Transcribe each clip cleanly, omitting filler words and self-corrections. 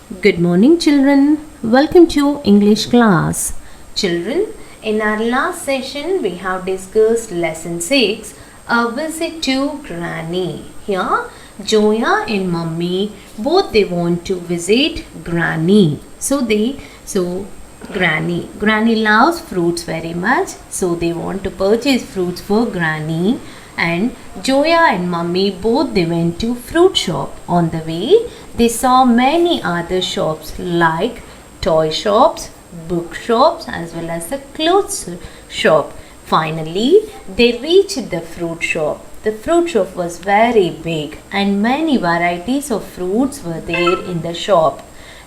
Good morning, children. Welcome to English class. Children, in our last session, we have discussed lesson 6, a visit to Granny. Here, Joya and Mummy both they want to visit Granny. Granny loves fruits very much, so they want to purchase fruits for Granny. And Joya and Mummy both they went to fruit shop. On the way, they saw many other shops like toy shops, book shops, as well as the clothes shop. Finally, they reached the fruit shop. The fruit shop was very big and many varieties of fruits were there in the shop.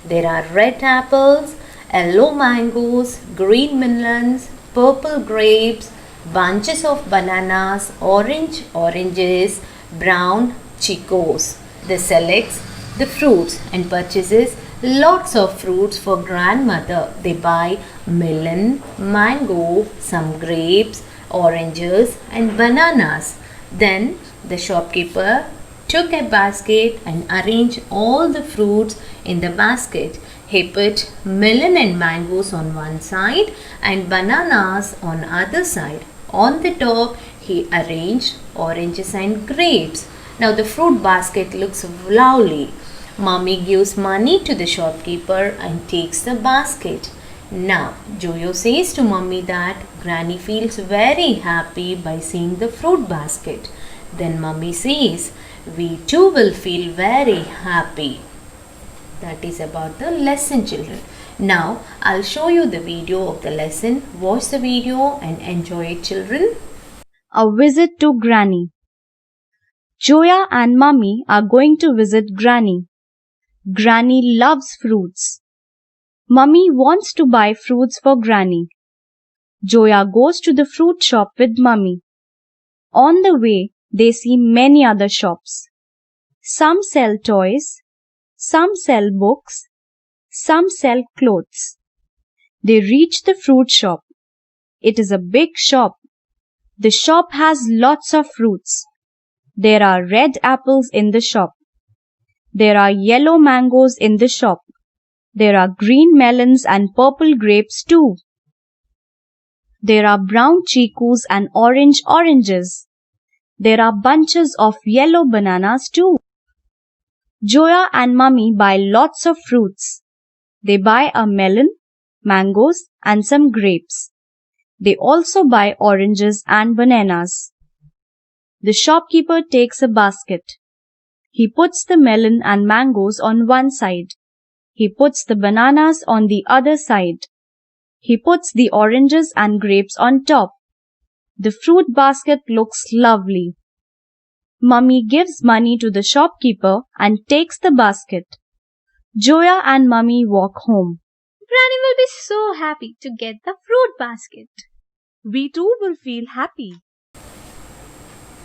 There are red apples, yellow mangoes, green melons, purple grapes, bunches of bananas, oranges, brown chicos. They selects the fruits and purchases lots of fruits for grandmother. They buy melon, mango, some grapes, oranges and bananas. Then the shopkeeper took a basket and arranged all the fruits in the basket. He put melon and mangoes on one side and bananas on other side. On the top, he arranged oranges and grapes. Now the fruit basket looks lovely. Mommy gives money to the shopkeeper and takes the basket. Now, Joyo says to Mummy that Granny feels very happy by seeing the fruit basket. Then Mummy says, we too will feel very happy. That is about the lesson, children. Now, I'll show you the video of the lesson. Watch the video and enjoy it, children. A visit to Granny. Joya and Mummy are going to visit Granny. Granny loves fruits. Mummy wants to buy fruits for Granny. Joya goes to the fruit shop with Mummy. On the way, they see many other shops. Some sell toys, some sell books, some sell clothes. They reach the fruit shop. It is a big shop. The shop has lots of fruits. There are red apples in the shop. There are yellow mangoes in the shop. There are green melons and purple grapes too. There are brown chicos and oranges. There are bunches of yellow bananas too. Joya and Mummy buy lots of fruits. They buy a melon, mangoes and some grapes. They also buy oranges and bananas. The shopkeeper takes a basket. He puts the melon and mangoes on one side. He puts the bananas on the other side. He puts the oranges and grapes on top. The fruit basket looks lovely. Mummy gives money to the shopkeeper and takes the basket. Joya and Mummy walk home. Granny will be so happy to get the fruit basket. We too will feel happy.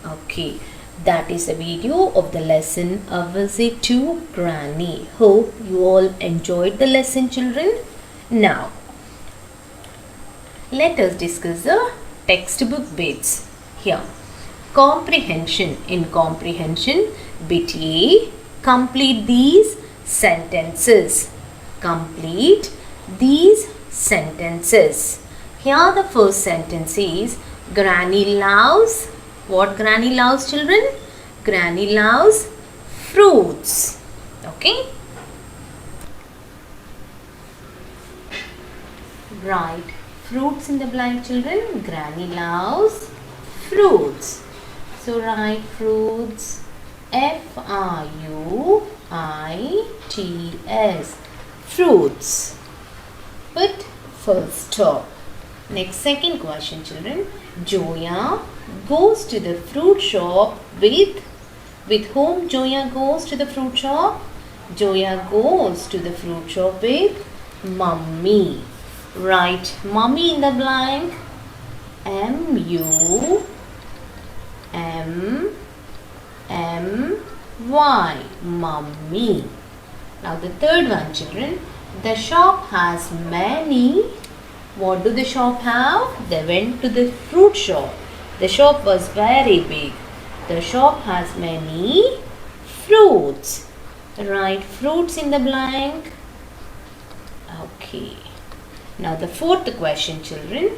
Okay, that is the video of the lesson, A Visit to Granny. Hope you all enjoyed the lesson, children. Now, let us discuss the textbook bits. Here, comprehension. In comprehension, bit A, complete these sentences. Complete these sentences. Here the first sentence is, Granny loves, what Granny loves, children? Granny loves fruits. Okay? Write fruits in the blank, children. Granny loves fruits. So write fruits, F-R-U-I-T-S, fruits. Put full stop. Next, second question, children. Joya goes to the fruit shop with whom Joya goes to the fruit shop? Joya goes to the fruit shop with Mummy. Write Mummy in the blank. M-U-M-M-Y, Mummy. Now the third one, children. The shop has many. What do the shop have? They went to the fruit shop. The shop was very big. The shop has many fruits. Write fruits in the blank. Okay. Now the fourth question, children.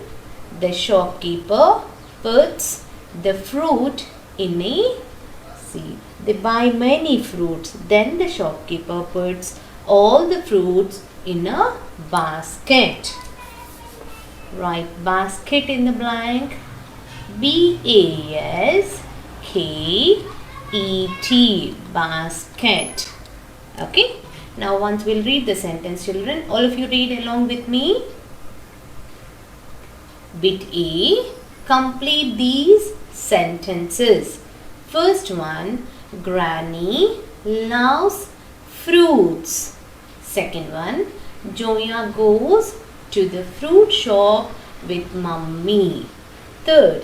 The shopkeeper puts the fruit in a, see, they buy many fruits. Then the shopkeeper puts all the fruits in a basket. Write basket in the blank. B-A-S-K-E-T, basket. Okay. Now once we'll read the sentence, children. All of you read along with me. Bit A. Complete these sentences. First one. Granny loves fruits. Second one. Joya goes to the fruit shop with mummy. Third.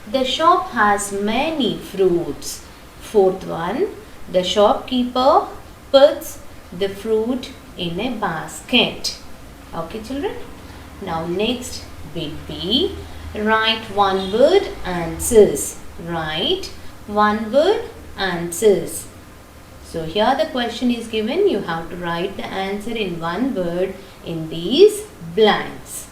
The shop has many fruits. Fourth one. The shopkeeper puts the fruit in a basket. Okay, children. Now next, bit B. Write one word answers. Write one word answers. So here the question is given. You have to write the answer in one word in these blanks.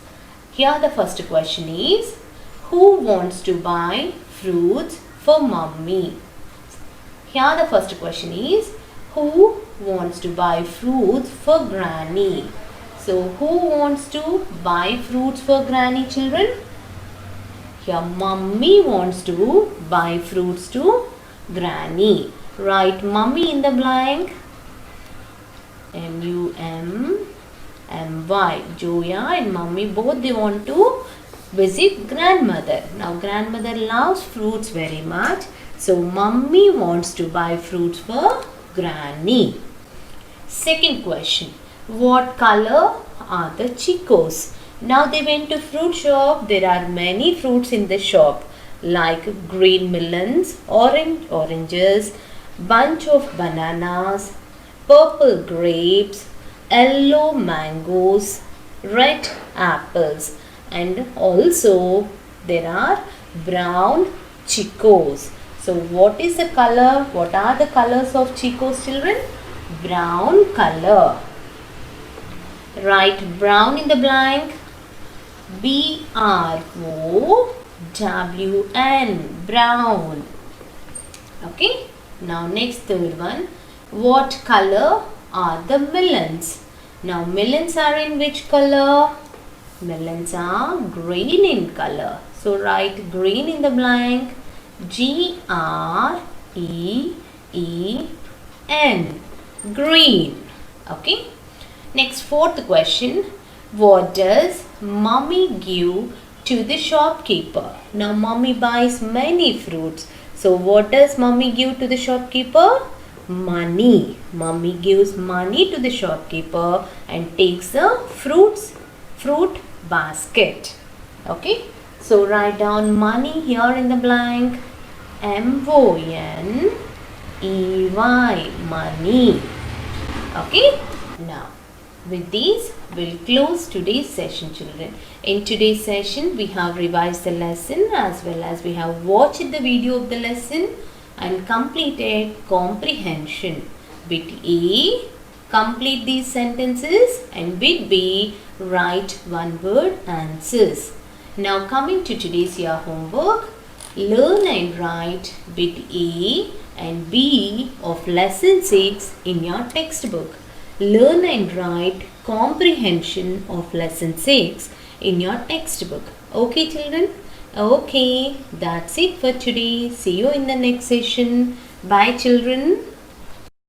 Here the first question is, who wants to buy fruits for mummy? Here the first question is, who wants to buy fruits for granny? So who wants to buy fruits for granny, children? Here mummy wants to buy fruits to granny. Write mummy in the blank. M-U-M-M-Y. Joya and mummy both they want to visit grandmother. Now grandmother loves fruits very much. So mummy wants to buy fruits for granny. Second question. What color are the chicos? Now they went to fruit shop. There are many fruits in the shop like green melons, oranges, bunch of bananas, purple grapes, yellow mangoes, red apples, and also there are brown chicos. So what is the color? What are the colors of chicos, children? Brown color. Write brown in the blank. B-R-O-W-N, brown. Okay. Now next third one. What color are the melons? Now melons are in which color? Melons are green in color. So write green in the blank. G-R-E-E-N, green. Okay. Next fourth question. What does mummy give to the shopkeeper? Now mummy buys many fruits. So what does mummy give to the shopkeeper? Money. Mummy gives money to the shopkeeper and takes the fruit basket. Okay. So write down money here in the blank. M-O-N-E-Y, money. Okay. Now with these, we'll close today's session, children. In today's session, we have revised the lesson as well as we have watched the video of the lesson and completed comprehension. Bit A, complete these sentences, and bit B, write one word answers. Now coming to today's year homework, learn and write bit A and B of lesson 6 in your textbook. Learn and write comprehension of lesson 6 in your textbook. Okay, children? Okay, that's it for today. See you in the next session. Bye, children.